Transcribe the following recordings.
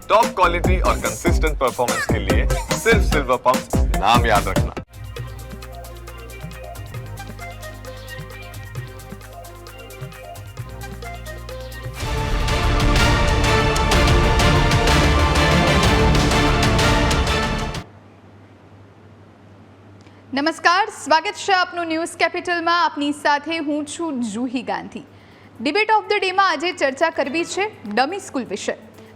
Top quality और consistent performance के लिए सिर्फ सिल्वर पंप नाम याद रखना। નમસ્કાર, સ્વાગત છે આપનું ન્યૂઝ કેપિટલમાં. આપની સાથે હું છું Juhi Gandhi. Debate of the ડેમાં આજે ચર્ચા કરવી છે ડમી સ્કૂલ વિશે.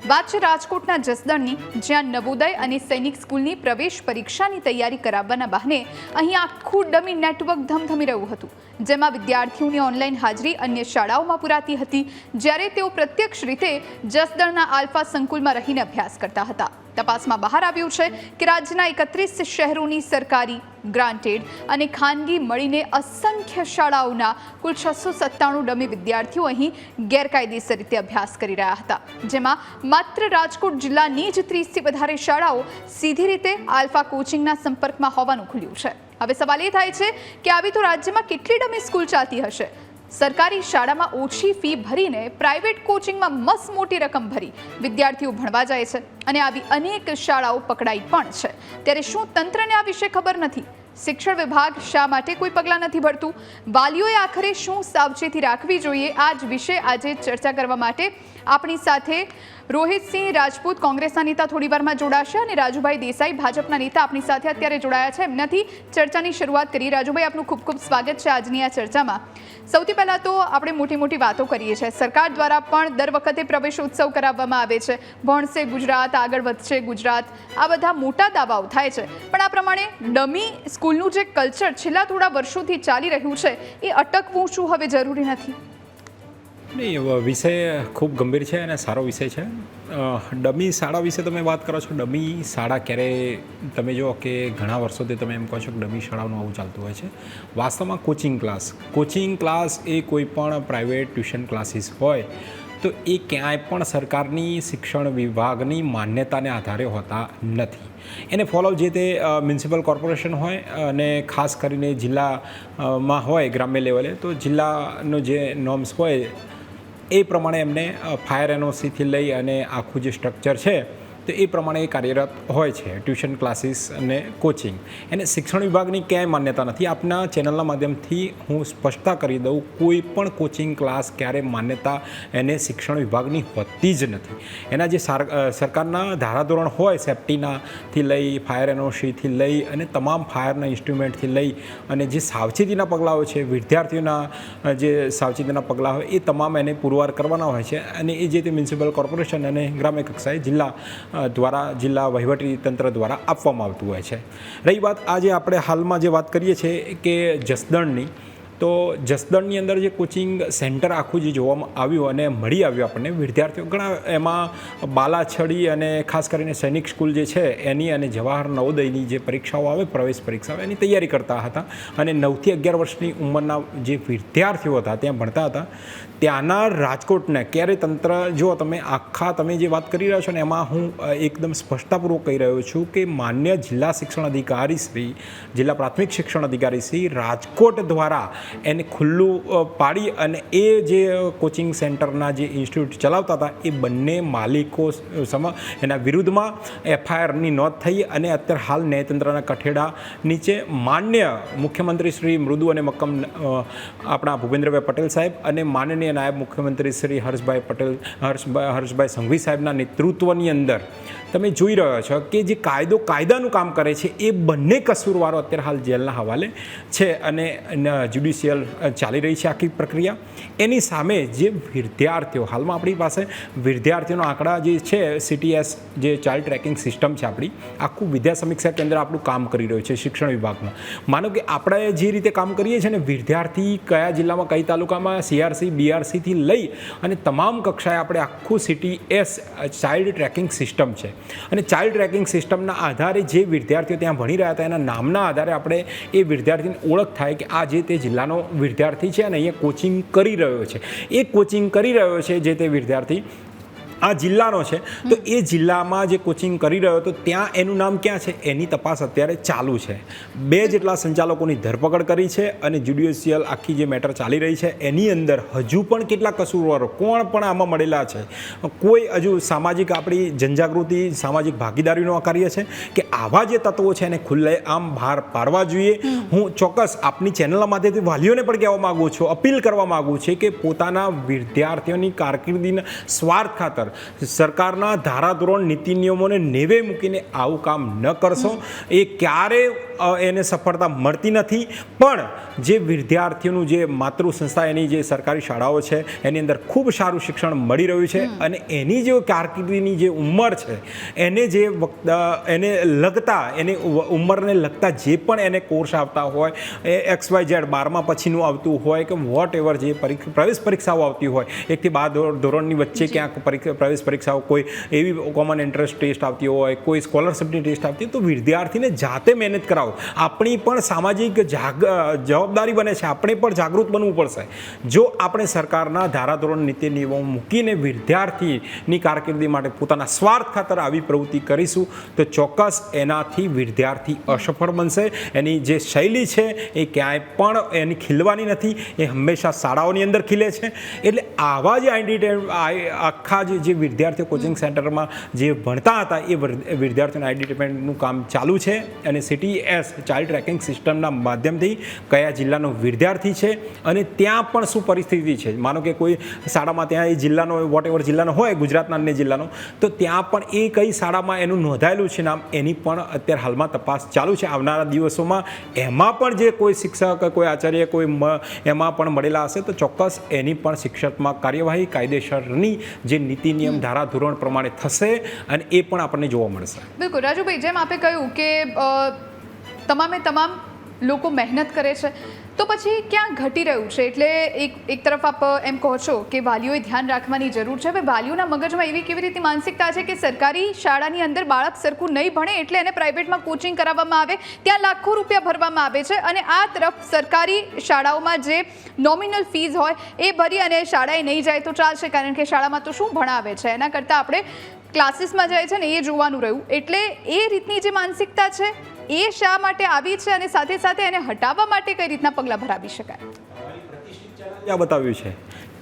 વાત છે રાજકોટના જસદણની, જ્યાં નવોદય અને સૈનિક સ્કૂલની પ્રવેશ પરીક્ષાની તૈયારી કરાવવાના બહાને અહીં આખું ડમી નેટવર્ક ધમધમી રહ્યું હતું, જેમાં વિદ્યાર્થીઓની ઓનલાઈન હાજરી અન્ય શાળાઓમાં પુરાતી હતી, જ્યારે તેઓ પ્રત્યક્ષ રીતે જસદણના આલ્ફા સંકુલમાં રહીને અભ્યાસ કરતા હતા. તપાસમાં બહાર આવ્યું છે કે રાજ્યના 31 શહેરોની સરકારી, ગ્રાન્ટેડ અને ખાનગી મળીને અસંખ્ય શાળાઓના કુલ 697 ડમી વિદ્યાર્થીઓ અહીં ગેરકાયદેસર રીતે અભ્યાસ કરી રહ્યા હતા, જેમાં માત્ર રાજકોટ જિલ્લાની જ 30થી વધારે શાળાઓ સીધી રીતે આલ્ફા કોચિંગના સંપર્કમાં હોવાનું ખુલ્યું છે. હવે સવાલ એ થાય છે કે આવી તો રાજ્યમાં કેટલી ડમી સ્કૂલ ચાલતી હશે? સરકારી શાળામાં ઓછી ફી ભરીને પ્રાઇવેટ કોચિંગમાં મસ્ત મોટી રકમ ભરી વિદ્યાર્થીઓ ભણવા જાય છે અને આવી અનેક શાળાઓ પકડાઈ પણ છે. ત્યારે શું તંત્રને આ વિશે ખબર નથી? શિક્ષણ વિભાગ શા માટે કોઈ પગલાં નથી ભરતું? વાલીઓએ આખરે શું સાવચેતી રાખવી જોઈએ? આ જ વિશે આજે ચર્ચા કરવા માટે આપણી સાથે રોહિતસિંહ રાજપૂત, કોંગ્રેસના નેતા, થોડી વારમાં જોડાશે, અને રાજુભાઈ દેસાઈ, ભાજપના નેતા આપણી સાથે અત્યારે જોડાયા છે. એમનાથી ચર્ચાની શરૂઆત કરીએ. રાજુભાઈ, આપનું ખૂબ ખૂબ સ્વાગત છે આજની આ ચર્ચામાં. સૌથી પહેલાં તો આપણે મોટી મોટી વાતો કરીએ છીએ. સરકાર દ્વારા પણ દર વખતે પ્રવેશોત્સવ કરાવવામાં આવે છે, ભણશે ગુજરાત, આગળ વધશે ગુજરાત, આ બધા મોટા દાવાઓ થાય છે. પણ આ પ્રમાણે ડમી સ્કૂલનું જે કલ્ચર છેલ્લા થોડા વર્ષોથી ચાલી રહ્યું છે, એ અટકવું શું હવે જરૂરી નથી? નહીં, વિષય ખૂબ ગંભીર છે અને સારો વિષય છે. ડમી શાળા વિશે તમે વાત કરો છો. ડમી શાળા ક્યારે તમે જો કે ઘણા વર્ષોથી તમે એમ કહો છો કે ડમી શાળાઓનું આવું ચાલતું હોય છે. વાસ્તવમાં કોચિંગ ક્લાસ એ કોઈ પણ પ્રાઇવેટ ટ્યુશન ક્લાસીસ હોય તો એ ક્યાંય પણ સરકારની શિક્ષણ વિભાગની માન્યતાને આધારે હોતા નથી. એને ફોલો જે તે મ્યુનિસિપલ કોર્પોરેશન હોય અને ખાસ કરીને જિલ્લામાં હોય ગ્રામ્ય લેવલે, તો જિલ્લાનો જે નોર્મ્સ હોય એ પ્રમાણે એમને ફાયર એનઓસીથી લઈ અને આખું જે સ્ટ્રક્ચર છે તો એ પ્રમાણે એ કાર્યરત હોય છે. ટ્યુશન ક્લાસીસ અને કોચિંગ એને શિક્ષણ વિભાગની ક્યાંય માન્યતા નથી. આપના ચેનલના માધ્યમથી હું સ્પષ્ટતા કરી દઉં, કોઈ પણ કોચિંગ ક્લાસ ક્યારે માન્યતા એને શિક્ષણ વિભાગની હોતી જ નથી. એના જે સરકારના ધારાધોરણ હોય, સેફ્ટીનાથી લઈ, ફાયર એનઓસીથી લઈ અને તમામ ફાયરના ઇન્સ્ટ્રુમેન્ટથી લઈ અને જે સાવચેતીના પગલાઓ છે, વિદ્યાર્થીઓના જે સાવચેતીના પગલાં હોય એ તમામ એને પુરવાર કરવાના હોય છે અને એ જે તે મ્યુનિસિપલ કોર્પોરેશન અને ગ્રામ્ય કક્ષાએ જિલ્લા દ્વારા, જિલ્લા વહીવટી તંત્ર દ્વારા આપવામાં આવતું હોય છે. રહી વાત આજે આપણે હાલમાં જે વાત કરીએ છીએ કે જસદણની, તો જસદણની અંદર જે કોચિંગ સેન્ટર આખું જે જોવામાં આવ્યું અને મળી આવ્યું આપણને, વિદ્યાર્થીઓ ઘણા એમાં બાલાછડી અને ખાસ કરીને સૈનિક સ્કૂલ જે છે એની અને જવાહર નવોદયની જે પરીક્ષાઓ આવે, પ્રવેશ પરીક્ષાઓ, એની તૈયારી કરતા હતા અને 9 થી 11 વર્ષની ઉંમરના જે વિદ્યાર્થીઓ હતા ત્યાં ભણતા હતા. ત્યાંના રાજકોટને ક્યારે તંત્ર, જો તમે જે વાત કરી રહ્યા છો ને એમાં હું એકદમ સ્પષ્ટતાપૂર્વક કહી રહ્યો છું કે માન્ય જિલ્લા શિક્ષણ અધિકારી શ્રી, જિલ્લા પ્રાથમિક શિક્ષણ અધિકારી શ્રી રાજકોટ દ્વારા એને ખુલ્લું પાડી અને એ જે કોચિંગ સેન્ટરના જે ઇન્સ્ટિટ્યૂટ ચલાવતા હતા એ બંને માલિકો એના વિરુદ્ધમાં એફઆઈઆરની નોંધ થઈ અને અત્યારે હાલ ન્યાયતંત્રના કઠેડા નીચે માન્ય મુખ્યમંત્રી શ્રી મૃદુ અને મક્કમ આપણા ભૂપેન્દ્રભાઈ પટેલ સાહેબ અને માનનીય નાયબ મુખ્યમંત્રી શ્રી હર્ષભાઈ સંઘવી સાહેબના નેતૃત્વની અંદર તમે જોઈ રહ્યા છો કે જે કાયદાનું કામ કરે છે એ બંને કસૂરવારો અત્યારે હાલ જેલના હવાલે છે અને જ્યુડિશિયલ ચાલી રહી છે આખી પ્રક્રિયા. એની સામે જે વિદ્યાર્થીઓ, હાલમાં આપણી પાસે વિદ્યાર્થીઓનો આંકડા જે છે, CTS જે ચાઇલ્ડ ટ્રેકિંગ સિસ્ટમ છે આપણી, આખું વિદ્યા સમીક્ષા કેન્દ્ર આપણું કામ કરી રહ્યું છે શિક્ષણ વિભાગમાં. માનો કે આપણે જે રીતે કામ કરીએ છીએ ને, વિદ્યાર્થી કયા જિલ્લામાં, કઈ તાલુકામાં, CRC BRCથી લઈ અને તમામ કક્ષાએ આપણે આખું CTS ચાઇલ્ડ ટ્રેકિંગ સિસ્ટમ છે અને ચાઇલ્ડ ટ્રેકિંગ સિસ્ટમના આધારે જે વિદ્યાર્થીઓ ત્યાં ભણી રહ્યા હતા એના નામના આધારે આપણે એ વિદ્યાર્થીની ઓળખ થાય કે આ જે તે જિલ્લાનો વિદ્યાર્થી છે અને અહીંયા કોચિંગ કરી રહ્યો છે. એ કોચિંગ કરી રહ્યો છે જે તે વિદ્યાર્થી આ જિલ્લાનો છે તો એ જિલ્લામાં જે કોચિંગ કરી રહ્યો હતો ત્યાં એનું નામ ક્યાં છે એની તપાસ અત્યારે ચાલુ છે. 2 જેટલા સંચાલકોની ધરપકડ કરી છે અને જ્યુડિશિયલ આખી જે મેટર ચાલી રહી છે એની અંદર હજુ પણ કેટલા કસૂરવારો કોણ પણ આમાં મળેલા છે, કોઈ હજુ સામાજિક આપણી જનજાગૃતિ સામાજિક ભાગીદારીનો આ કાર્ય છે કે આવા જે તત્વો છે એને ખુલ્લે આમ બહાર પાડવા જોઈએ. હું ચોક્કસ આપની ચેનલના માધ્યમથી વાલીઓને પણ કહેવા માગું છું, અપીલ કરવા માગું છું કે પોતાના વિદ્યાર્થીઓની કારકિર્દીના સ્વાર્થ ખાતર સરકારના ધારાધોરણ નીતિ નિયમોને નેવે મૂકીને આવું કામ ન કરશો. એ ક્યારે એને સફળતા મળતી નથી, પણ જે વિદ્યાર્થીઓનું જે માતૃ સંસ્થા એની જે સરકારી શાળાઓ છે એની અંદર ખૂબ સારું શિક્ષણ મળી રહ્યું છે અને એની જે કારકિર્દીની જે ઉંમર છે એને જે એને લગતા એની ઉંમરને લગતા જે પણ એને કોર્સ આવતા હોય એ XYZ 12મા પછીનું આવતું હોય કે વોટ એવર જે પ્રવેશ પરીક્ષાઓ આવતી હોય 1 થી 12 ધોરણની વચ્ચે ક્યાંક પ્રવેશ પરીક્ષાઓ કોઈ એવી કોમન એન્ટ્રન્સ ટેસ્ટ આવતી હોય, કોઈ સ્કોલરશિપની ટેસ્ટ આવતી હોય તો વિદ્યાર્થીને જાતે મહેનત કરાવો. આપણી પણ સામાજિક જવાબદારી બને છે, આપણે પણ જાગૃત બનવું પડશે. જો આપણે સરકારના ધારાધોરણ નીતિ નિયમો મૂકીને વિદ્યાર્થીની કારકિર્દી માટે પોતાના સ્વાર્થ ખાતર આવી પ્રવૃત્તિ કરીશું તો ચોક્કસ એનાથી વિદ્યાર્થી અસફળ બનશે. એની જે શૈલી છે એ ક્યાંય પણ એની ખીલવાની નથી, એ હંમેશા શાળાઓની અંદર ખીલે છે. એટલે આવા જે આખા જે વિદ્યાર્થીઓ કોચિંગ સેન્ટરમાં જે ભણતા હતા એ વિદ્યાર્થીઓના આઈડેન્ટિફાઈનું કામ ચાલુ છે અને CTS ચાઇલ્ડ ટ્રેકિંગ સિસ્ટમના માધ્યમથી કયા જિલ્લાનો વિદ્યાર્થી છે અને ત્યાં પણ શું પરિસ્થિતિ છે. માનો કે કોઈ શાળામાં ત્યાં એ જિલ્લાનો વોટ એવર જિલ્લાનો હોય, ગુજરાતના અન્ય જિલ્લાનો, તો ત્યાં પણ એ કઈ શાળામાં એનું નોંધાયેલું છે નામ એની પણ અત્યારે હાલમાં તપાસ ચાલુ છે. આવનારા દિવસોમાં એમાં પણ જે કોઈ શિક્ષક કોઈ આચાર્ય કોઈ એમાં પણ મળેલા હશે તો ચોક્કસ એની પણ શિક્ષકમાં કાર્યવાહી કાયદેસરની જે નીતિ નિયમ ધારાધોરણ પ્રમાણે થશે અને એ પણ આપણને જોવા મળશે. બિલકુલ રાજુભાઈ, જેમ આપે કહ્યું કે તમામ લોકો મહેનત કરે છે તો પછી ક્યાં ઘટી રહ્યું છે? એટલે એક તરફ આપ એમ કહો છો કે વાલીઓએ ધ્યાન રાખવાની જરૂર છે. હવે વાલીઓના મગજમાં એવી કેવી રીતે માનસિકતા છે કે સરકારી શાળાની અંદર બાળક સરખું નહીં ભણે એટલે એને પ્રાઇવેટમાં કોચિંગ કરાવવામાં આવે, ત્યાં લાખો રૂપિયા ભરવામાં આવે છે અને આ તરફ સરકારી શાળાઓમાં જે નોમિનલ ફીઝ હોય એ ભરી અને શાળાએ નહીં જાય તો ચાલશે, કારણ કે શાળામાં તો શું ભણાવે છે એના કરતાં આપણે ક્લાસીસમાં જાય છે ને એ જોવાનું રહ્યું. એટલે એ રીતની જે માનસિકતા છે એ શા માટે આવી છે અને સાથે સાથે એને હટાવવા માટે કઈ રીતના પગલાં ભરાવી શકાય? બતાવ્યું છે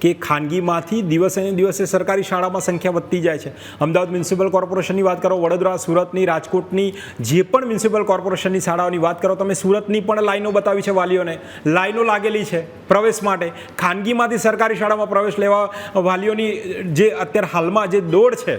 કે ખાનગીમાંથી દિવસે ને દિવસે સરકારી શાળામાં સંખ્યા વધતી જાય છે. અમદાવાદ મ્યુનિસિપલ કોર્પોરેશનની વાત કરો, વડોદરા, સુરતની, રાજકોટની જે પણ મ્યુનિસિપલ કોર્પોરેશનની શાળાઓની વાત કરો તમે, સુરતની પણ લાઈનો બતાવી છે, વાલીઓને લાઈનો લાગેલી છે પ્રવેશ માટે. ખાનગીમાંથી સરકારી શાળામાં પ્રવેશ લેવા વાલીઓની જે અત્યારે હાલમાં જે દોડ છે,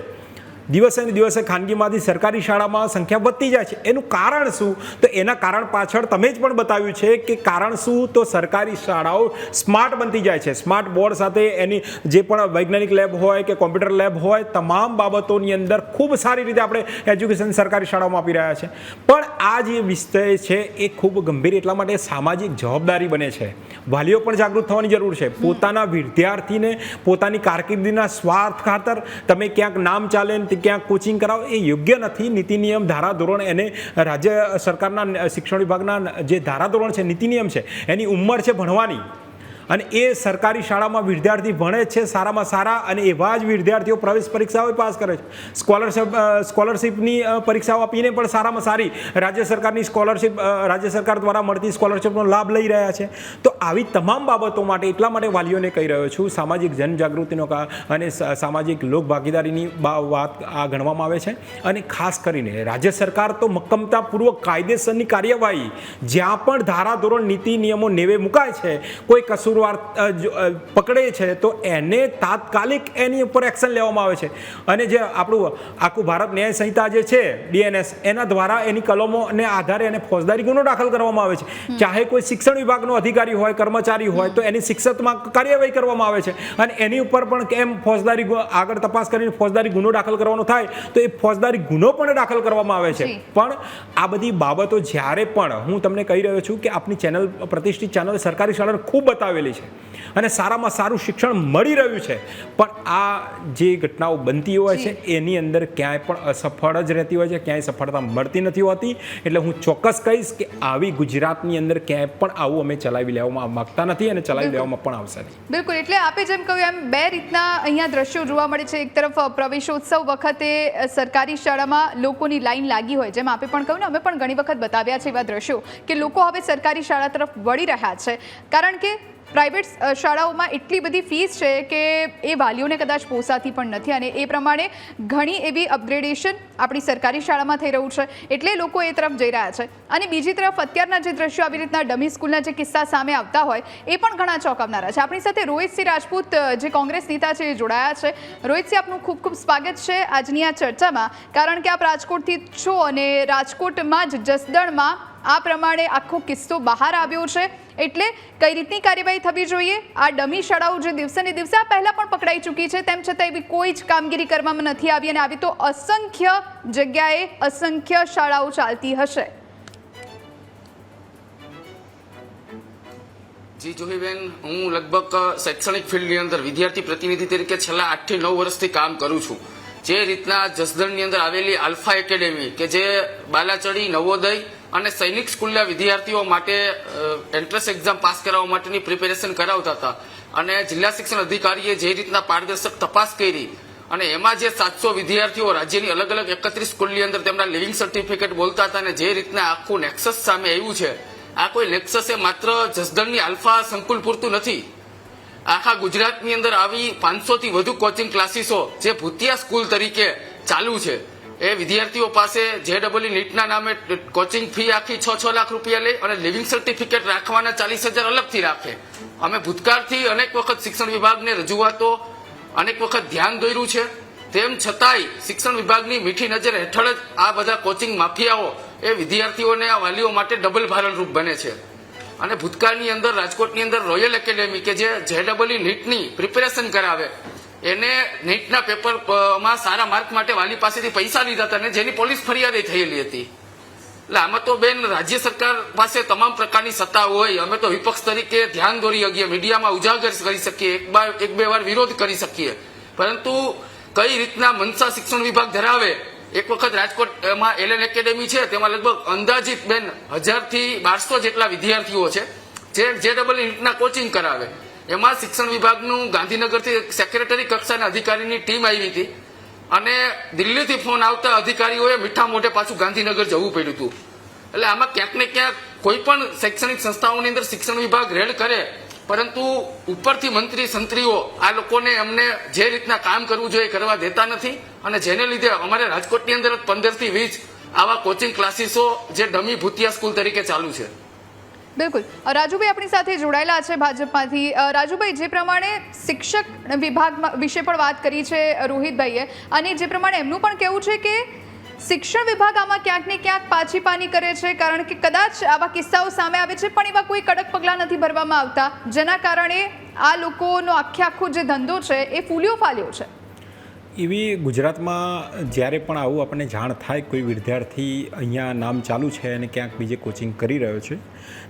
દિવસે ને દિવસે ખાનગીમાંથી સરકારી શાળામાં સંખ્યા વધતી જાય છે. એનું કારણ શું? તો એના કારણ પાછળ તમે જ પણ બતાવ્યું છે કે કારણ શું? તો સરકારી શાળાઓ સ્માર્ટ બનતી જાય છે. સ્માર્ટ બોર્ડ સાથે એની જે પણ વૈજ્ઞાનિક લેબ હોય કે કોમ્પ્યુટર લેબ હોય, તમામ બાબતોની અંદર ખૂબ સારી રીતે આપણે એજ્યુકેશન સરકારી શાળાઓમાં આપી રહ્યા છે. પણ આ જે વિષય છે એ ખૂબ ગંભીર એટલા માટે સામાજિક જવાબદારી બને છે. વાલીઓ પણ જાગૃત થવાની જરૂર છે. પોતાના વિદ્યાર્થીને પોતાની કારકિર્દીના સ્વાર્થ ખાતર તમે ક્યાંક નામ ચાલે ક્યાંક કોચિંગ કરાવો એ યોગ્ય નથી. નીતિ નિયમ ધારાધોરણ એને રાજ્ય સરકારના શિક્ષણ વિભાગના જે ધારાધોરણ છે, નીતિ નિયમ છે, એની ઉંમર છે ભણવાની અને એ સરકારી શાળામાં વિદ્યાર્થી ભણે છે સારામાં સારા અને એવા જ વિદ્યાર્થીઓ પ્રવેશ પરીક્ષાઓ પાસ કરે છે. સ્કોલરશિપની પરીક્ષાઓ આપીને પણ સારામાં સારી રાજ્ય સરકારની સ્કોલરશિપ રાજ્ય સરકાર દ્વારા મળતી સ્કોલરશિપનો લાભ લઈ રહ્યા છે. તો આવી તમામ બાબતો માટે એટલા માટે વાલીઓને કહી રહ્યો છું, સામાજિક જનજાગૃતિનો અને સામાજિક લોકભાગીદારીની વાત આ ગણવામાં આવે છે. અને ખાસ કરીને રાજ્ય સરકાર તો મક્કમતાપૂર્વક કાયદેસરની કાર્યવાહી જ્યાં પણ ધારાધોરણ નીતિ નિયમો નેવે મુકાય છે, કોઈ કસૂર પકડે છે તો એને તાત્કાલિક એની ઉપર એક્શન લેવામાં આવે છે. અને જે આપણું આખું ભારત ન્યાય સંહિતા જે છે DNS, એના દ્વારા એની કલમોને આધારે એને ફોજદારી ગુનો દાખલ કરવામાં આવે છે. ચાહે કોઈ શિક્ષણ વિભાગનો અધિકારી હોય, કર્મચારી હોય તો એની શિક્ષકમાં કાર્યવાહી કરવામાં આવે છે અને એની ઉપર પણ કેમ ફોજદારી આગળ તપાસ કરીને ફોજદારી ગુનો દાખલ કરવાનો થાય તો એ ફોજદારી ગુનો પણ દાખલ કરવામાં આવે છે. પણ આ બધી બાબતો જ્યારે પણ હું તમને કહી રહ્યો છું કે આપની ચેનલ પ્રતિષ્ઠિત ચેનલ સરકારી શાળાને ખૂબ બતાવેલી આવેલી છે અને સારામાં સારું શિક્ષણ મળી રહ્યું છે, પણ આ જે ઘટનાઓ બનતી હોય છે એની અંદર ક્યાંય પણ અસફળ જ રહેતી હોય છે, ક્યાંય સફળતા મળતી નથી હોતી. એટલે હું ચોક્કસ કહીશ કે આવી ગુજરાતની અંદર ક્યાંય પણ આવું અમે ચલાવી લેવામાં માગતા નથી અને ચલાવી લેવામાં પણ આવશે નહીં. બિલકુલ, એટલે આપે જેમ કહ્યું એમ બે રીતના અહીંયા દ્રશ્યો જોવા મળે છે. એક તરફ પ્રવેશોત્સવ વખતે સરકારી શાળામાં લોકોની લાઈન લાગી હોય, જેમ આપે પણ કહ્યું ને, અમે પણ ઘણી વખત બતાવ્યા છે એવા દ્રશ્યો કે લોકો હવે સરકારી શાળા તરફ વળી રહ્યા છે, કારણ કે પ્રાઇવેટ શાળાઓમાં એટલી બધી ફીસ છે કે એ વાલીઓને કદાચ પોસાતી પણ નથી, અને એ પ્રમાણે ઘણી એવી અપગ્રેડેશન આપણી સરકારી શાળામાં થઈ રહ્યું છે, એટલે લોકો એ તરફ જઈ રહ્યા છે. અને બીજી તરફ અત્યારના જે દ્રશ્યો આવી રીતના ડમી સ્કૂલના જે કિસ્સા સામે આવતા હોય એ પણ ઘણા ચોંકાવનારા છે. આપણી સાથે રોહિતસિંહ રાજપૂત જે કોંગ્રેસ નેતા છે એ જોડાયા છે. રોહિતસિંહ, આપનું ખૂબ ખૂબ સ્વાગત છે આજની આ ચર્ચામાં, કારણ કે આપ રાજકોટથી છો અને રાજકોટમાં જ જસદણમાં આ પ્રમાણે આખો કિસ્સો બહાર આવ્યો છે, એટલે કઈ રીતની કાર્યવાહી થવી જોઈએ? આ ડમી શાળાઓ જે દિવસે ને દિવસે આ પહેલા પણ પકડાઈ ચૂકી છે, તેમ છતાં એવી કોઈ જ કામગીરી કરવામાં નથી આવી, અને આવી તો અસંખ્ય જગ્યાએ અસંખ્ય શાળાઓ ચાલતી હશે. જી જોહીબેન, હું લગભગ શૈક્ષણિક ફિલ્ડની અંદર વિદ્યાર્થી પ્રતિનિધિ તરીકે છેલ્લા 8 થી 9 વર્ષથી કામ કરું છું. જે રીતના જસદણની અંદર આવેલી આલ્ફા એકેડેમી કે જે બાલાચડી, નવોદય અને સૈનિક સ્કૂલના વિદ્યાર્થીઓ માટે એન્ટ્રન્સ એક્ઝામ પાસ કરાવવા માટેની પ્રિપેરેશન કરાવતા હતા, અને જિલ્લા શિક્ષણ અધિકારીએ જે રીતના પારદર્શક તપાસ કરી અને એમાં જે 700 વિદ્યાર્થીઓ રાજ્યની અલગ અલગ 31 સ્કૂલની અંદર તેમના લિવિંગ સર્ટિફિકેટ બોલતા હતા, અને જે રીતના આખું નેક્સસ સામે આવ્યું છે, આ કોઈ નેક્સસ એ માત્ર જસદણની આલ્ફા સંકુલ પૂરતું નથી. આખા ગુજરાતની અંદર આવી 500 થી વધુ કોચિંગ ક્લાસીસો જે ભૂતિયા સ્કૂલ તરીકે ચાલુ છે, એ વિદ્યાર્થીઓ પાસે JEE નીટના નામે કોચિંગ ફી આખી 6 લાખ રૂપિયા લે અને લિવિંગ સર્ટિફિકેટ રાખવાના 40,000 અલગથી રાખે. અમે ભૂતકાળથી અનેક વખત શિક્ષણ વિભાગને રજૂઆતો અનેક વખત ધ્યાન દોર્યું છે, તેમ છતાંય શિક્ષણ વિભાગની મીઠી નજર હેઠળ જ આ બધા કોચિંગ માફિયાઓ એ વિદ્યાર્થીઓને આ વાલીઓ માટે ડબલ ભારણરૂપ બને છે. અને ભૂતકાળની અંદર રાજકોટની અંદર રોયલ એકેડેમી કે જે JEE નીટની પ્રિપેરેશન કરાવે, એને નીટના પેપરમાં સારા માર્ક માટે વાલી પાસેથી પૈસા લીધા હતા, અને જેની પોલીસ ફરિયાદ થયેલી હતી. એટલે આમાં તો બેન રાજ્ય સરકાર પાસે તમામ પ્રકારની સત્તા હોય, અમે તો વિપક્ષ તરીકે ધ્યાન દોરી શકીએ, મીડિયામાં ઉજાગર કરી શકીએ, એક બે વાર વિરોધ કરી શકીએ, પરંતુ કઈ રીતના મનસા શિક્ષણ વિભાગ ધરાવે. એક વખત રાજકોટમાં એલએન એકેડેમી છે, તેમાં લગભગ અંદાજિત બેન 1000 થી 1200 જેટલા વિદ્યાર્થીઓ છે જે JEE નીટના કોચિંગ કરાવે. એમાં શિક્ષણ વિભાગનું ગાંધીનગરથી સેક્રેટરી કક્ષાના અધિકારીની ટીમ આવી હતી, અને દિલ્હીથી ફોન આવતા અધિકારીઓએ મીઠા મોઢે પાછું ગાંધીનગર જવું પડ્યું હતું. એટલે આમાં ક્યાંક ને ક્યાંક કોઈ પણ શૈક્ષણિક સંસ્થાઓની અંદર શિક્ષણ વિભાગ રેડ કરે, પરંતુ ઉપરથી મંત્રી સંત્રીઓ આ લોકોને અમને જે રીતના કામ કરવું જોઈએ કરવા દેતા નથી, અને જેને લીધે અમારે રાજકોટની અંદર 15 થી 20 આવા કોચિંગ ક્લાસીસો જે ડમી ભૂતિયા સ્કૂલ તરીકે ચાલુ છે. બિલકુલ, રાજુભાઈ આપણી સાથે જોડાયેલા છે ભાજપમાંથી. રાજુભાઈ, જે પ્રમાણે શિક્ષક વિભાગ વિશે પણ વાત કરી છે રોહિતભાઈએ, અને જે પ્રમાણે એમનું પણ કહેવું છે કે શિક્ષણ વિભાગ આમાં ક્યાંક ને ક્યાંક પાછી પાની કરે છે, કારણ કે કદાચ આવા કિસ્સાઓ સામે આવે છે પણ એવા કોઈ કડક પગલાં નથી ભરવામાં આવતા, જેના કારણે આ લોકોનો આખો જે ધંધો છે એ ફૂલ્યો ફાલ્યો છે. એવી ગુજરાતમાં જ્યારે પણ આવું આપણને જાણ થાય, કોઈ વિદ્યાર્થી અહીંયા નામ ચાલુ છે અને ક્યાંક બીજે કોચિંગ કરી રહ્યો છે,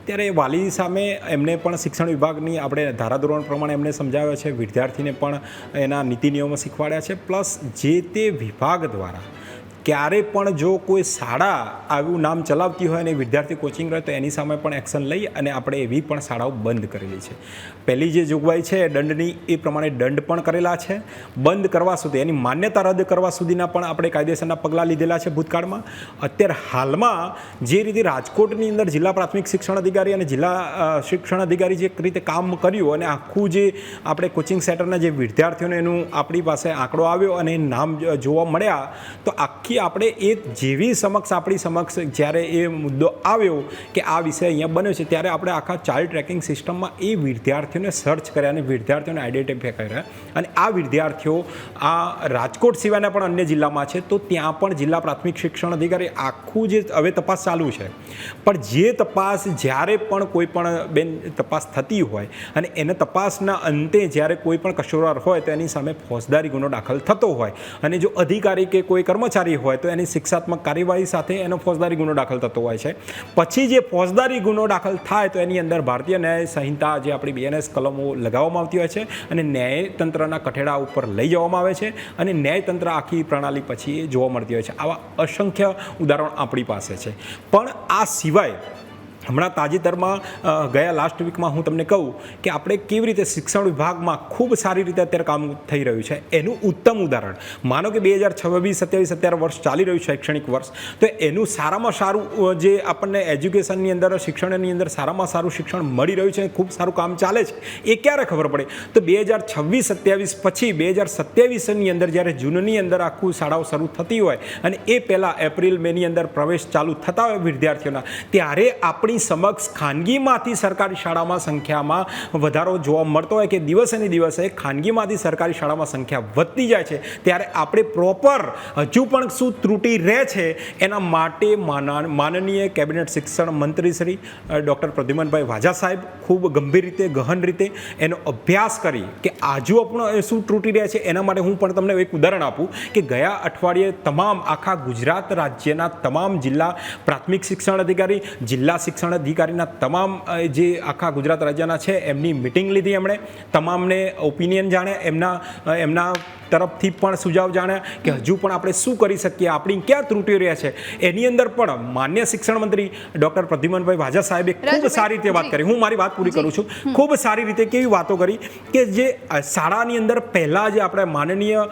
ત્યારે વાલી સામે એમને પણ શિક્ષણ વિભાગની આપણે ધારાધોરણ પ્રમાણે એમને સમજાવ્યો છે, વિદ્યાર્થીને પણ એના નીતિ નિયમો શીખવાડ્યા છે, પ્લસ જે તે વિભાગ દ્વારા ક્યારે પણ જો કોઈ શાળા આવું નામ ચલાવતી હોય અને વિદ્યાર્થી કોચિંગ રહે તો એની સામે પણ એક્શન લઈ અને આપણે એવી પણ શાળાઓ બંધ કરેલી છે. પહેલી જે જોગવાઈ છે દંડની, એ પ્રમાણે દંડ પણ કરેલા છે. બંધ કરવા સુધી, એની માન્યતા રદ કરવા સુધીના પણ આપણે કાયદેસરના પગલાં લીધેલા છે ભૂતકાળમાં. અત્યારે હાલમાં જે રીતે રાજકોટની અંદર જિલ્લા પ્રાથમિક શિક્ષણ અધિકારી અને જિલ્લા શિક્ષણ અધિકારી જે રીતે કામ કર્યું, અને આખું જે આપણે કોચિંગ સેન્ટરના જે વિદ્યાર્થીઓને એનું આપણી પાસે આંકડો આવ્યો અને નામ જોવા મળ્યા, તો આખી આપણે એ જેવી આપણી સમક્ષ જ્યારે એ મુદ્દો આવ્યો કે આ વિષય અહીંયા બન્યો છે, ત્યારે આપણે આખા ચાઇલ્ડ ટ્રેકિંગ સિસ્ટમમાં એ વિદ્યાર્થીઓને સર્ચ કર્યા અને વિદ્યાર્થીઓને આઈડેન્ટિફાય કર્યા, અને આ વિદ્યાર્થીઓ આ રાજકોટ સિવાયના પણ અન્ય જિલ્લામાં છે, તો ત્યાં પણ જિલ્લા પ્રાથમિક શિક્ષણ અધિકારી આખું જે હવે તપાસ ચાલુ છે, પણ જે તપાસ જ્યારે પણ કોઈ પણ બેન તપાસ થતી હોય અને એને તપાસના અંતે જ્યારે કોઈ પણ કસૂરવાર હોય તો એની સામે ફોજદારી ગુનો દાખલ થતો હોય, અને જો અધિકારી કે કોઈ કર્મચારી હોય તો એની શિક્ષાત્મક કાર્યવાહી સાથે એનો ફોજદારી ગુનો દાખલ થતો હોય છે. પછી જે ફોજદારી ગુનો દાખલ થાય તો એની અંદર ભારતીય ન્યાય સંહિતા જે આપણી BNS કલમો લગાવવામાં આવતી હોય છે અને ન્યાયતંત્રના કઠેડા ઉપર લઈ જવામાં આવે છે અને ન્યાયતંત્ર આખી પ્રણાલી પછી એ જોવા મળતી હોય છે. આવા અસંખ્ય ઉદાહરણો આપણી પાસે છે. પણ આ સિવાય હમણાં તાજેતરમાં ગયા લાસ્ટ વીકમાં હું તમને કહું કે આપણે કેવી રીતે શિક્ષણ વિભાગમાં ખૂબ સારી રીતે અત્યારે કામ થઈ રહ્યું છે એનું ઉત્તમ ઉદાહરણ માનો કે 2026-27 અત્યારે વર્ષ ચાલી રહ્યું છે શૈક્ષણિક વર્ષ, તો એનું સારામાં સારું જે આપણને એજ્યુકેશનની અંદર શિક્ષણની અંદર સારામાં સારું શિક્ષણ મળી રહ્યું છે, ખૂબ સારું કામ ચાલે છે, એ ક્યારે ખબર પડે તો 2026-27 પછી 2027ની અંદર જ્યારે જૂનની અંદર આખું શાળાઓ શરૂ થતી હોય અને એ પહેલાં એપ્રિલ મેની અંદર પ્રવેશ ચાલુ થતા હોય વિદ્યાર્થીઓના, ત્યારે આપણી સમક્ષ ખાનગીમાંથી સરકારી શાળામાં સંખ્યામાં વધારો જોવા મળતો હોય કે દિવસે ને દિવસે ખાનગીમાંથી સરકારી શાળામાં સંખ્યા વધતી જાય છે. ત્યારે આપણે પ્રોપર હજુ પણ શું ત્રુટિ રહે છે એના માટે માનનીય કેબિનેટ શિક્ષણ મંત્રી શ્રી ડૉક્ટર પ્રદ્યુમનભાઈ વાજા સાહેબ ખૂબ ગંભીર રીતે ગહન રીતે એનો અભ્યાસ કરી કે આજુ પણ શું ત્રુટિ રહે છે એના માટે હું પણ તમને એક ઉદાહરણ આપું કે ગયા અઠવાડિયે તમામ આખા ગુજરાત રાજ્યના તમામ જિલ્લા પ્રાથમિક શિક્ષણ અધિકારી, જિલ્લા શિક્ષણ અધિકારીના તમામ જે આખા ગુજરાત રાજ્યના છે એમની મિટિંગ લીધી. એમણે તમામને ઓપિનિયન જાણ્યા, એમના તરફથી પણ સુઝાવ જાણ્યા કે હજુ પણ આપણે શું કરી શકીએ, આપણી ક્યાં ત્રુટિઓ રહ્યા છે. એની અંદર પણ માન્ય શિક્ષણ મંત્રી ડૉક્ટર પ્રદ્યુમનભાઈ વાજા સાહેબે ખૂબ સારી રીતે વાત કરી. હું મારી વાત પૂરી કરું છું. ખૂબ સારી રીતે કેવી વાતો કરી કે જે શાળાની અંદર પહેલાં જે આપણે માનનીય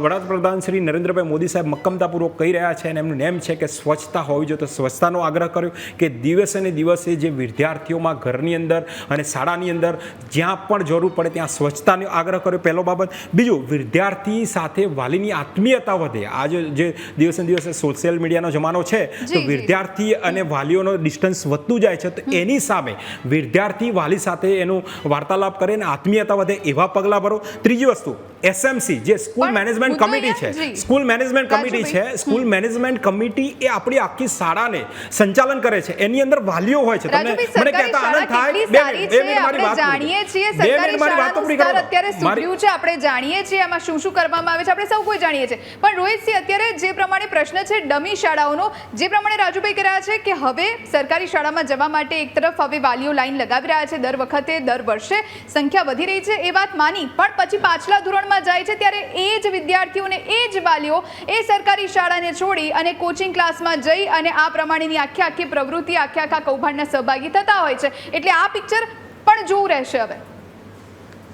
વડાપ્રધાન શ્રી નરેન્દ્રભાઈ મોદી સાહેબ મક્કમતાપૂર્વક કહી રહ્યા છે અને એમનું નેમ છે કે સ્વચ્છતા હોવી જોઈએ, તો સ્વચ્છતાનો આગ્રહ કર્યો કે દિવસે ને દિવસે જે વિદ્યાર્થીઓમાં ઘરની અંદર અને શાળાની અંદર જ્યાં પણ જરૂર પડે ત્યાં સ્વચ્છતાનો આગ્રહ કર્યો, પહેલો બાબત. બીજું, વિદ્યાર્થી સાથે વાલીની આત્મીયતા વધે. આજે જે દિવસે દિવસે સોશિયલ મીડિયાનો જમાનો છે તો વિદ્યાર્થી અને વાલીઓનો ડિસ્ટન્સ વધતું જાય છે, તો એની સામે વિદ્યાર્થી વાલી સાથે એનું વાર્તાલાપ કરે અને આત્મીયતા વધે એવા પગલાં ભરો. ત્રીજી વસ્તુ, SMC જે સ્કૂલ મેનેજમેન્ટ કમિટી છે, સ્કૂલ મેનેજમેન્ટ કમિટી છે, સ્કૂલ મેનેજમેન્ટ કમિટી એ આપણી આખી શાળાને સંચાલન કરે છે. એની અંદર વાલીઓ હોય છે. તમને મને કહેતા આનંદ થાય, 2 મિનિટ મારી વાત જાણીએ છીએ સરકારી શાળાનું સ્તર અત્યારે સુધર્યું છે, આપણે જાણીએ છીએ એમાં શું શું કરવામાં આવે છે, આપણે સૌ કોઈ જાણીએ છીએ. પણ રોહિતસિંહ, અત્યારે જે પ્રમાણે પ્રશ્ન છે ડમી શાળાઓનો, જે પ્રમાણે રાજુભાઈ કહી રહ્યા છે કે હવે સરકારી શાળામાં જવા માટે એક તરફ હવે વાલીઓ લાઈન લગાવી રહ્યા છે, દર વખતે દર વર્ષે સંખ્યા વધી રહી છે, એ વાત માની, પણ પછી પાછલા ધોરણમાં જાય છે ત્યારે એ જ વિદ્યાર્થીઓને એ જ વાલીઓ એ સરકારી શાળાને છોડી અને કોચિંગ ક્લાસમાં જઈ અને આ પ્રમાણેની આખી પ્રવૃત્તિ આખા કૌભાંડના સહભાગી થતા હોય છે. એટલે આ પિક્ચર પણ જોવું રહેશે. હવે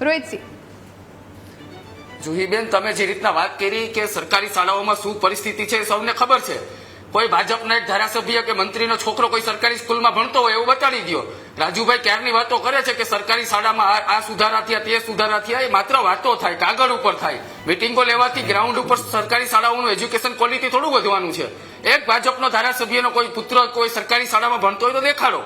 રોહિતસિંહ, જુહીબેન, તમે જે રીતના વાત કરી કે સરકારી શાળાઓમાં શું પરિસ્થિતિ છે સૌને ખબર છે. કોઈ ભાજપના એક ધારાસભ્ય કે મંત્રીનો છોકરો કોઈ સરકારી સ્કૂલમાં ભણતો હોય એવું બતાડી દો. રાજુભાઈ ક્યારની વાતો કરે છે કે સરકારી શાળામાં આ સુધારા થયા, તે સુધારા થયા, એ માત્ર વાતો થાય, કાગળ ઉપર થાય. મિટિંગો લેવાથી ગ્રાઉન્ડ ઉપર સરકારી શાળાઓનું એજ્યુકેશન ક્વોલિટી થોડું વધવાનું છે. એક ભાજપનો ધારાસભ્યનો કોઈ પુત્ર કોઈ સરકારી શાળામાં ભણતો હોય તો દેખાડો.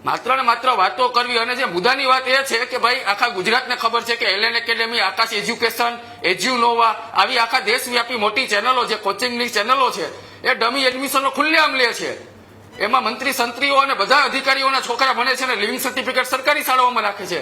માત્ર ને માત્ર વાતો કરવી. અને જે મુદ્દાની વાત એ છે કે ભાઈ આખા ગુજરાતને ખબર છે કે એલએન એકેડેમી, આકાશ એજ્યુકેશન, એજ્યુનોવા આવી આખા દેશવ્યાપી મોટી ચેનલો જે કોચિંગની ચેનલો છે એ ડમી એડમિશનો ખુલ્લેઆમ લે છે. એમાં મંત્રી સંત્રીઓ અને બધા અધિકારીઓના છોકરા ભણે છે અને લિવિંગ સર્ટિફિકેટ સરકારી શાળાઓમાં રાખે છે.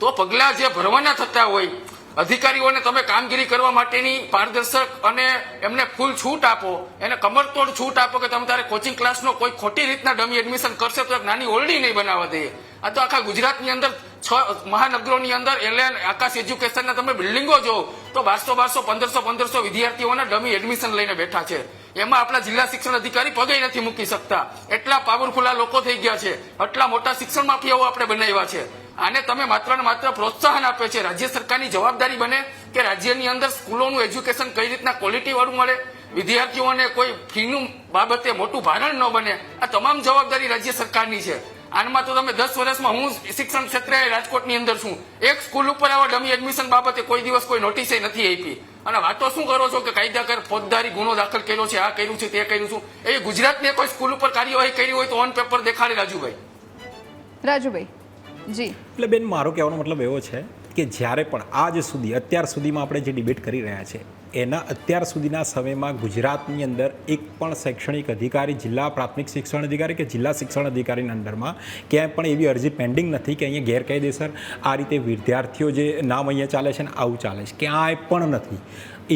તો પગલા જે ભરવાના થતા હોય, અધિકારીઓને તમે કામગીરી કરવા માટેની પારદર્શક અને એમને ફૂલ છૂટ આપો, એને કમરતોડ છૂટ આપો કે તમે તારે કોચિંગ ક્લાસનો કોઈ ખોટી રીતના ડમી એડમિશન કરશે તો એક નાની ઓરડી નહીં બનાવવા દઈએ. આ તો આખા ગુજરાતની અંદર 6 મહાનગરોની અંદર એલએન આકાશ એજ્યુકેશનના તમે બિલ્ડિંગો જો તો 1200 1500 વિદ્યાર્થીઓના ડમી એડમિશન લઈને બેઠા છે. એમાં આપણા જિલ્લા શિક્ષણ અધિકારી પગે નથી મૂકી શકતા. એટલા પાવરફુલ આ લોકો થઈ ગયા છે. આટલા મોટા શિક્ષણ માફિયાઓ આપણે બનાવ્યા છે. આને તમે માત્ર ને માત્ર પ્રોત્સાહન આપે છે. રાજ્ય સરકારની જવાબદારી બને કે રાજ્યની અંદર સ્કૂલોનું એજ્યુકેશન કઈ રીતના ક્વોલિટી વાળું મળે, વિદ્યાર્થીઓને કોઈ ફીનું બાબતે મોટું ભારણ ન બને. આ તમામ જવાબદારી રાજ્ય સરકારની છે. આનમાં તો તમે 10 વર્ષમાં, હું શિક્ષણ ક્ષેત્રે રાજકોટની અંદર છું, એક સ્કૂલ ઉપર આવા ડમી એડમિશન બાબતે કોઈ દિવસ કોઈ નોટિસ નથી આપી. અને વાતો શું કરો છો કે કાયદાકર ફોજદારી ગુનો દાખલ કર્યો છે, આ કર્યું છે, તે કર્યું છું. એ ગુજરાતની કોઈ સ્કૂલ ઉપર કાર્યવાહી કરી હોય તો ઓન પેપર દેખાડે. રાજુભાઈ જી. એટલે બેન, મારો કહેવાનો મતલબ એવો છે કે જ્યારે પણ અત્યાર સુધીમાં આપણે જે ડિબેટ કરી રહ્યા છે એના અત્યાર સુધીના સમયમાં ગુજરાતની અંદર એક પણ શૈક્ષણિક અધિકારી, જિલ્લા પ્રાથમિક શિક્ષણ અધિકારી કે જિલ્લા શિક્ષણ અધિકારીના અંડરમાં ક્યાંય પણ એવી અરજી પેન્ડિંગ નથી કે અહીંયા ગેરકાયદેસર આ રીતે વિદ્યાર્થીઓ જે નામ અહીંયા ચાલે છે ને આવું ચાલે છે, ક્યાંય પણ નથી.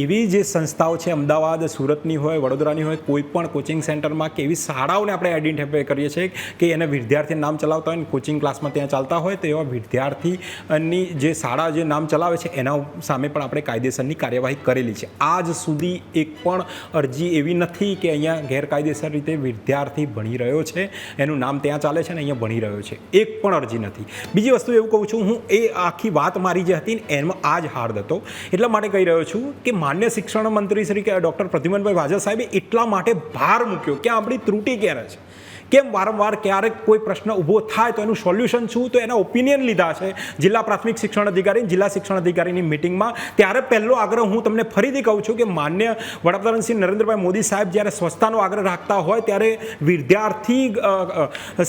એવી જે સંસ્થાઓ છે અમદાવાદ સુરતની હોય વડોદરાની હોય કોઈ પણ કોચિંગ સેન્ટરમાં કે એવી શાળાઓને આપણે આઈડેન્ટિફાઈ કરીએ છીએ કે એને વિદ્યાર્થી નામ ચલાવતા હોય ને કોચિંગ ક્લાસમાં ત્યાં ચાલતા હોય તો એવા વિદ્યાર્થીની જે શાળા જે નામ ચલાવે છે એના સામે પણ આપણે કાયદેસરની કાર્યવાહી કરેલી છે. આજ સુધી એક પણ અરજી એવી નથી કે અહીંયા ગેરકાયદેસર રીતે વિદ્યાર્થી ભણી રહ્યો છે, એનું નામ ત્યાં ચાલે છે ને અહીંયા ભણી રહ્યો છે, એક પણ અરજી નથી. બીજી વસ્તુ એવું કહું છું, હું એ આખી વાત મારી જે હતી ને એમાં આ જ હાર્દ હતો. એટલા માટે કહી રહ્યો છું કે માન્ય શિક્ષણ મંત્રી શ્રી ડૉક્ટર પ્રદ્યુમનભાઈ વાઝા સાહેબે એટલા માટે ભાર મૂક્યો કે આપણી ત્રુટિ ક્યારે છે, કેમ વારંવાર ક્યારેક કોઈ પ્રશ્ન ઊભો થાય તો એનું સોલ્યુશન શું, તો એના ઓપિનિયન લીધા છે જિલ્લા પ્રાથમિક શિક્ષણ અધિકારી જિલ્લા શિક્ષણ અધિકારીની મિટિંગમાં. ત્યારે પહેલો આગ્રહ હું તમને ફરીથી કહું છું કે માન્ય વડાપ્રધાન શ્રી નરેન્દ્રભાઈ મોદી સાહેબ જ્યારે સ્વચ્છતાનો આગ્રહ રાખતા હોય ત્યારે વિદ્યાર્થી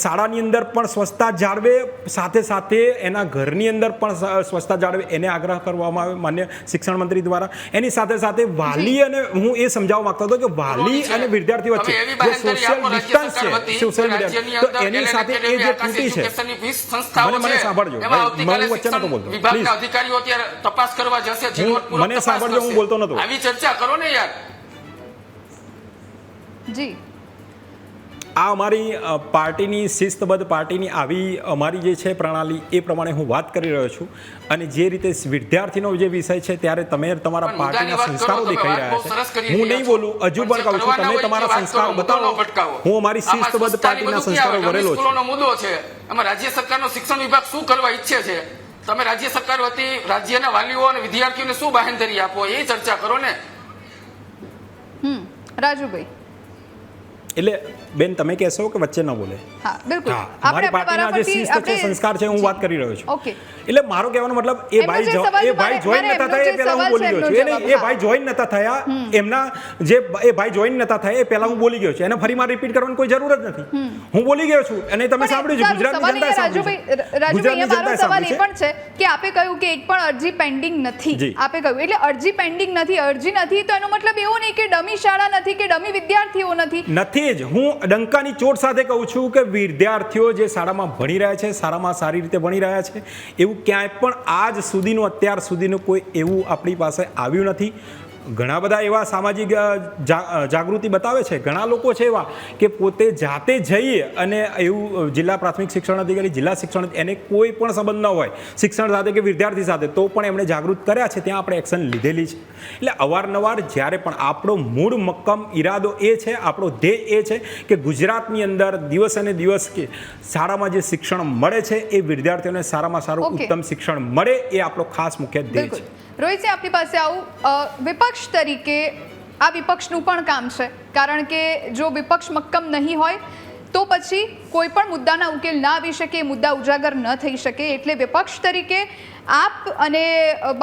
શાળાની અંદર પણ સ્વચ્છતા જાળવે, સાથે સાથે એના ઘરની અંદર પણ સ્વચ્છતા જાળવે એને આગ્રહ કરવામાં આવે માન્ય શિક્ષણ મંત્રી દ્વારા. એની સાથે સાથે વાલી અને હું એ સમજાવવા માંગતો હતો કે વાલી અને વિદ્યાર્થી વચ્ચે જે સોશિયલ ડિસ્ટન્સ છે સોશિયલ મીડિયા, તો એની સાથે એ જે ત્રુટિ છે મને સાંભળજો, હું વચ્ચે નતો બોલતો, વિભાગના અધિકારીઓ અત્યારે તપાસ કરવા જશે, મને સાંભળજો, હું બોલતો નતો. આવી ચર્ચા કરો ને યાર. જી, આ અમારી પાર્ટીની શિસ્તબદ્ધ પાર્ટીની આવી અમારી જે છે પ્રણાલી એ પ્રમાણે હું વાત કરી રહ્યો છું. અને જે રીતે વિદ્યાર્થીનો જે વિષય છે ત્યારે તમે તમારા પાર્ટીના સંસ્કારો દેખાઈ રહ્યા છે. હું નહીં બોલું, હજુ પણ કહું છું તમે તમારા સંસ્કાર બતાવો. હું અમારી શિસ્તબદ્ધ પાર્ટીના સંસ્કારો ભરેલો છું. મુદ્દો છે એમાં રાજ્ય સરકારનો શિક્ષણ વિભાગ શું કરવા ઈચ્છે છે, તમે રાજ્ય સરકાર વતી રાજ્યના વાલીઓ અને વિદ્યાર્થીઓને શું બાહેંધરી આપો એ ચર્ચા કરો ને. રાજુભાઈ, એટલે બેન તમે કહેશો કે વચ્ચે ન બોલે? હા, બિલકુલ. અમારી પાર્ટીના જે શિસ્ત છે સંસ્કાર છે હું વાત કરી રહ્યો છું. ઓકે, એટલે મારો કહેવાનો મતલબ એ ભાઈ જોઈન નતા થયા એ પહેલા હું બોલી ગયો છું. એ ભાઈ જોઈન નતા થયા, એમના જે એ ભાઈ જોઈન નતા થયા એ પહેલા હું બોલી ગયો છું. એને ફરી મારે રિપીટ કરવાની કોઈ જરૂર જ નથી. હું બોલી ગયો છું અને તમે સાંભળ્યું છે, ગુજરાતની જનતાએ સાંભળ્યું છે. રાજુભાઈ, મારો સવાલ એ પણ છે કે આપે કહ્યું કે એક પણ અરજી પેન્ડિંગ નથી. આપે કહ્યું એટલે અરજી પેન્ડિંગ નથી, અરજી નથી તો એનો મતલબ એવો નહીં કે ડમી શાળા નથી કે ડમી વિદ્યાર્થીઓ નથી જ. હું ડંકાની ચોટ સાથે કહું છું કે વિદ્યાર્થીઓ જે શાળામાં ભણી રહ્યા છે, શાળામાં સારી રીતે ભણી રહ્યા છે, એવું ક્યાંય પણ આજ સુધીનું અત્યાર સુધીનું કોઈ એવું આપણી પાસે આવ્યું નથી. ઘણા બધા એવા સામાજિક જાગૃતિ બતાવે છે, ઘણા લોકો છે એવા કે પોતે જાતે જઈએ અને એવું જિલ્લા પ્રાથમિક શિક્ષણ અધિકારી જિલ્લા શિક્ષણ એને કોઈ પણ સંબંધ ન હોય શિક્ષણ સાથે કે વિદ્યાર્થી સાથે, તો પણ એમણે જાગૃત કર્યા છે, ત્યાં આપણે એક્શન લીધેલી છે. એટલે અવારનવાર જ્યારે પણ આપણો મૂળ મક્કમ ઈરાદો એ છે, આપણો ધ્યેય એ છે કે ગુજરાતની અંદર દિવસ અને દિવસ કે શાળામાં જે શિક્ષણ મળે છે એ વિદ્યાર્થીઓને સારામાં સારું ઉત્તમ શિક્ષણ મળે, એ આપણો ખાસ મુખ્ય ધ્યેય છે. રોહિતસિંહ, આપની પાસે આવું વિપક્ષ તરીકે આ વિપક્ષનું પણ કામ છે, કારણ કે જો વિપક્ષ મક્કમ નહીં હોય તો પછી કોઈ પણ મુદ્દાના ઉકેલ ના આવી શકે, મુદ્દા ઉજાગર ન થઈ શકે. એટલે વિપક્ષ તરીકે આપ અને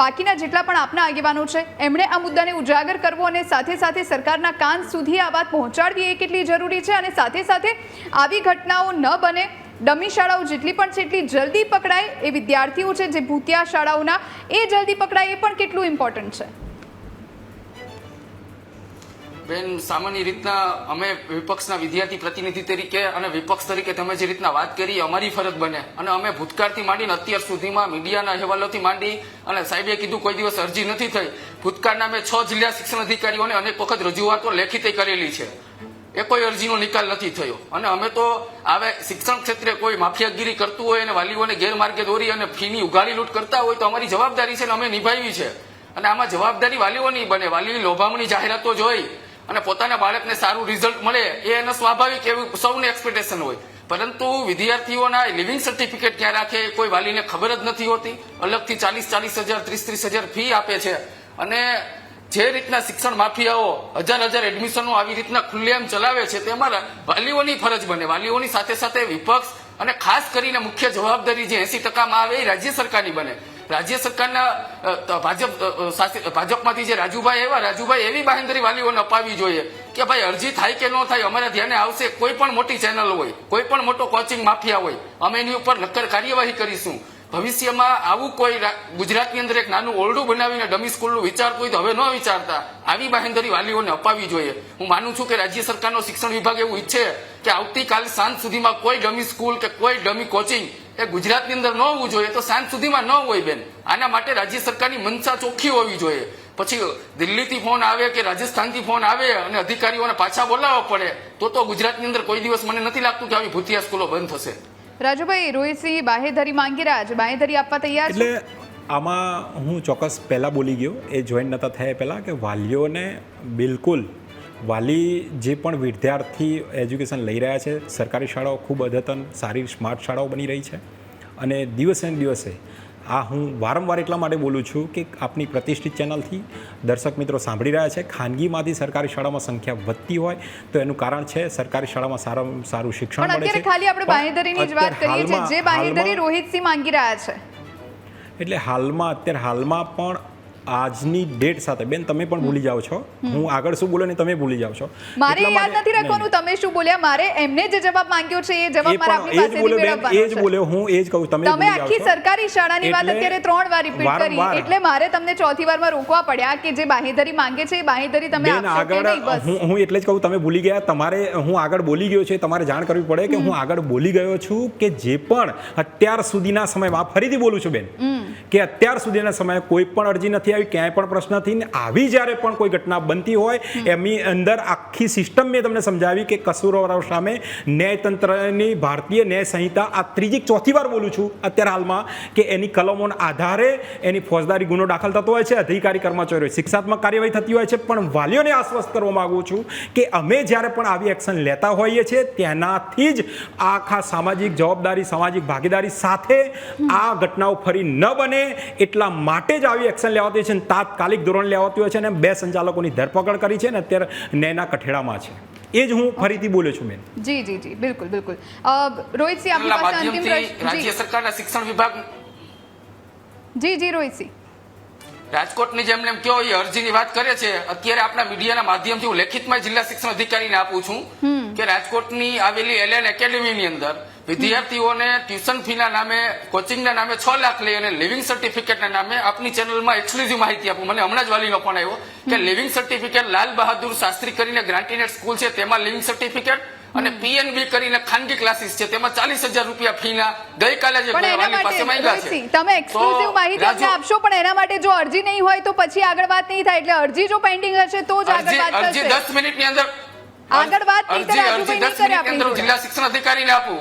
બાકીના જેટલા પણ આપના આગેવાનો છે એમણે આ મુદ્દાને ઉજાગર કરવો અને સાથે સાથે સરકારના કાન સુધી આ વાત પહોંચાડવી એ કેટલી જરૂરી છે. અને સાથે સાથે આવી ઘટનાઓ ન બને, ડમી શાળાઓ જેટલી પણ છે એટલી જલ્દી પકડાય, એ વિદ્યાર્થીઓ છે જે ભૂતિયા શાળાઓના એ જલ્દી પકડાય, એ પણ કેટલું ઇમ્પોર્ટન્ટ છે. બેન, સામાન્ય રીતના અમે વિપક્ષના વિદ્યાર્થી પ્રતિનિધિ તરીકે અને વિપક્ષ તરીકે તમે જે રીતના વાત કરી અમારી ફરજ બને, અને અમે ભૂતકાળથી માંડીને અત્યાર સુધીમાં મીડિયાના અહેવાલોથી માંડી અને સાહેબે કીધું કોઈ દિવસ અરજી નથી થઈ. ભૂતકાળના અમે 6 જિલ્લા શિક્ષણ અધિકારીઓને અનેક વખત રજૂઆતો લેખિતે કરેલી છે, એ કોઈ અરજીનો નિકાલ નથી થયો. અને અમે તો આવે શિક્ષણ ક્ષેત્રે કોઈ માફિયાગીરી કરતું હોય અને વાલીઓને ગેરમાર્ગે દોરી અને ફીની ઉઘાડી લૂંટ કરતા હોય તો અમારી જવાબદારી છે ને અમે નિભાવી છે. અને આમાં જવાબદારી વાલીઓની બને. વાલીની લોભામણી જાહેરાતો જોઈ અને પોતાના બાળકને સારું રિઝલ્ટ મળે એ એનો સ્વાભાવિક એવું સૌને એક્સપેક્ટેશન હોય, પરંતુ વિદ્યાર્થીઓના લિવિંગ સર્ટિફિકેટ ક્યાં રાખે કોઈ વાલીને ખબર જ નથી હોતી. અલગથી 40,000 30,000 ફી આપે છે. અને જે રીતના શિક્ષણ માફિયાઓ હજાર એડમિશનો આવી રીતના ખુલ્લેઆમ ચલાવે છે, તેમાં વાલીઓની ફરજ બને. વાલીઓની સાથે સાથે વિપક્ષ અને ખાસ કરીને મુખ્ય જવાબદારી જે 80% આવે એ રાજ્ય સરકારની બને. રાજ્ય સરકારના ભાજપમાંથી જે રાજુભાઈ એવી બાહેંધરી વાલીઓને અપાવી જોઈએ કે ભાઈ અરજી થાય કે ન થાય અમારા ધ્યાને આવશે. કોઈ પણ મોટી ચેનલ હોય, કોઈ પણ મોટો કોચિંગ માફિયા હોય, અમે એની ઉપર નક્કર કાર્યવાહી કરીશું. ભવિષ્યમાં આવું કોઈ ગુજરાતની અંદર એક નાનું ઓરડું બનાવીને ડમી સ્કૂલનું વિચારતું હોય તો હવે ન વિચારતા આવી બાહેંધરી વાલીઓને અપાવી જોઈએ. હું માનું છું કે રાજ્ય સરકારનો શિક્ષણ વિભાગ એવું ઈચ્છે કે આવતીકાલ સાંજ સુધીમાં કોઈ ડમી સ્કૂલ કે કોઈ ડમી કોચિંગ એ ગુજરાતની અંદર ન હોવું જોઈએ, તો સાંજ સુધીમાં ન હોય બેન. આના માટે રાજ્ય સરકારની મનસા ચોખ્ખી હોવી જોઈએ. પછી દિલ્હીથી ફોન આવે કે રાજસ્થાનથી ફોન આવે અને અધિકારીઓને પાછા બોલાવવા પડે તો ગુજરાતની અંદર કોઈ દિવસ મને નથી લાગતું કે આવી ભૂતિયા સ્કૂલો બંધ થશે. રાજુભાઈ, રોહિતસિંહ બાહેધરી માંગી રહ્યા છે, બાહેધરી આપવા તૈયાર છે? એટલે આમાં હું ચોક્કસ પહેલાં બોલી ગયો, એ જોઈન નહોતા થયા પહેલાં, કે વાલીઓને બિલકુલ વાલી જે પણ વિદ્યાર્થી એજ્યુકેશન લઈ રહ્યા છે, સરકારી શાળાઓ ખૂબ અદ્યતન સારી સ્માર્ટ શાળાઓ બની રહી છે અને દિવસે ને દિવસે આ હું વારંવાર એટલા માટે બોલું છું કે આપની પ્રતિષ્ઠિત ચેનલથી દર્શક મિત્રો સાંભળી રહ્યા છે, ખાનગીમાંથી સરકારી શાળામાં સંખ્યા વધતી હોય તો એનું કારણ છે સરકારી શાળામાં સારું શિક્ષણ પણ મળે છે. અત્યારે ખાલી આપણે બાહેધરીની જ વાત કરીએ છીએ, જે બાહેધરી રોહિતસિંહ માંગી રહ્યા છે. એટલે હાલમાં પણ આજની ડેટ સાથે બેન તમે પણ ભૂલી જાઓ છો, હું આગળ શું બોલ્યો ને તમે ભૂલી જાઓ છો. મારે યાદ નથી રાખવાનું તમે શું બોલ્યા, મારે એમને જે જવાબ માંગ્યો છે એ જવાબ મારે આપની પાસેથી મેળવવાનો છે. એ જ બોલ્યો, હું એ જ કહું, તમે આખી સરકારી શાળાની વાત અત્યારે 3 વાર રિપીટ કરી, એટલે મારે તમને ચોથી વારમાં રોકવા પડ્યા કે જે બાહેધરી માંગે છે એ બાહેધરી તમે આપશો કે નહીં. બસ હું એટલે જ કહું, તમે ભૂલી ગયા, તમારે હું આગળ બોલી ગયો છે, તમારે જાણ કરવી પડે કે હું આગળ બોલી ગયો છું કે જે પણ અત્યાર સુધીના સમયમાં, ફરીથી બોલું છું બેન, કે અત્યાર સુધીના સમયે કોઈ પણ અરજી નથી આવી, ક્યાંય પણ પ્રશ્ન નથી, ને આવી જ્યારે પણ કોઈ ઘટના બનતી હોય એમની અંદર આખી સિસ્ટમ મેં તમને સમજાવી કે કસૂરવારો સામે ન્યાયતંત્રની ભારતીય ન્યાય સંહિતા આ ચોથી વાર બોલું છું અત્યારે હાલમાં કે એની કલમોના આધારે એની ફોજદારી ગુનો દાખલ થતો હોય છે, અધિકારી કર્મચારીઓ શિક્ષાત્મક કાર્યવાહી થતી હોય છે, પણ વાલીઓને આશ્વસ્ત કરવા માંગુ છું કે અમે જ્યારે પણ આવી એક્શન લેતા હોઈએ છીએ તેનાથી જ આખા સામાજિક જવાબદારી, સામાજિક ભાગીદારી સાથે આ ઘટનાઓ ફરી ન બને એટલા માટે જ આવી એક્શન લેવાતી છે, તાત્કાલિક ધોરણ લેવાતી હોય છે, અને 2 સંચાલકોની ધરપકડ કરી છે ને અત્યારે ન્યાયના કઠેડામાં છે. એ જ હું ફરીથી બોલ્યો છું બેન. જી બિલકુલ. રોહિતસિંહ આપની પાસે અંતિમ પ્રશ્ન. રાજ્ય સરકારના શિક્ષણ વિભાગ જી રોહિતસિંહ, રાજકોટની જેમ એમ કયો એ અરજીની વાત કરે છે, અત્યારે આપણા મીડિયાના માધ્યમથી હું લેખિતમાં જિલ્લા શિક્ષણ અધિકારીને આપું છું કે રાજકોટની આવેલી એલએન એકેડેમીની અંદર વિદ્યાર્થીઓને ટ્યુશન ફીના નામે, કોચિંગના નામે 6 લાખ લઈ અને લિવિંગ સર્ટિફિકેટના નામે આપની ચેનલમાં એક્સક્લુઝિવ માહિતી આપું. મને હમણાં જ વાલીનો ફોન આવ્યો કે લિવિંગ સર્ટિફિકેટ લાલ બહાદુર શાસ્ત્રી કરીને ગ્રાન્ટીનેટ સ્કૂલ છે તેમાં લિવિંગ સર્ટિફિકેટ અને પીએનબી કરીને ખાનગી ક્લાસીસ છે તેમાં 40,000 રૂપિયા ફીના ગઈકાલે જે વાલી પાસે માંગ્યા છે. તમે એક્સક્લુઝિવ માહિતી અમને આપશો, પણ એના માટે જો અરજી નહીં હોય તો પછી આગળ વાત નહીં થાય. એટલે અરજી જો પેન્ડિંગ હશે તો જ આગળ વાત થશે. અરજી 10 મિનિટની અંદર આગળ વાત નહીં કરે, રાજુભાઈ નહીં કરે આપણી જોડે. જિલ્લા શિક્ષણ અધિકારીને આપું.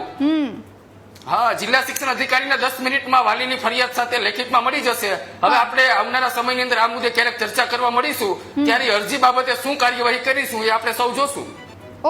હા, જિલ્લા શિક્ષણ અધિકારીને 10 મિનિટમાં વાલીની ફરિયાદ સાથે લેખિતમાં મળી જશે. હવે આપણે આવનારા સમયની અંદર આ મુદ્દે ક્યારેક ચર્ચા કરવા મળીશું, ત્યારે અરજી બાબતે શું કાર્યવાહી કરીશું એ આપણે સૌ જોશું.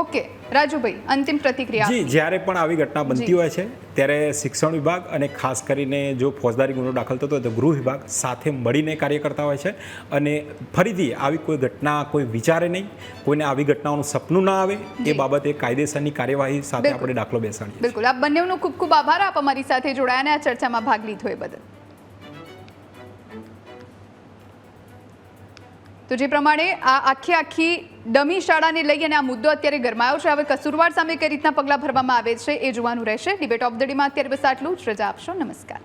ઓકે રાજુભાઈ, અંતિમ પ્રતિક્રિયા. જી, જ્યારે પણ આવી ઘટના બનતી હોય છે ત્યારે શિક્ષણ વિભાગ અને ખાસ કરીને જો ફોજદારી ગુનો દાખલ થતો હોય તો ગૃહ વિભાગ સાથે મળીને કાર્ય કરતા હોય છે, અને ફરીથી આવી કોઈ ઘટના કોઈ વિચારે નહીં, કોઈને આવી ઘટનાઓનું સપનું ના આવે એ બાબતે કાયદેસરની કાર્યવાહી સાથે આપણે દાખલો બેસાડીએ. બિલકુલ. આપ બંનેનો ખૂબ ખૂબ આભાર, આપ અમારી સાથે જોડાયા અને આ ચર્ચામાં ભાગ લીધો એ બદલ. તો જે પ્રમાણે આ આખી ડમી શાળાને લઈ અને આ મુદ્દો અત્યારે ગરમાયો છે. હવે કસૂરવાર સામે કઈ રીતના પગલાં ભરવામાં આવે છે એ જોવાનું રહેશે. ડિબેટ ઓફ ધ ડેમાં અત્યારે બસ આટલું જ. રજા આપશો. નમસ્કાર.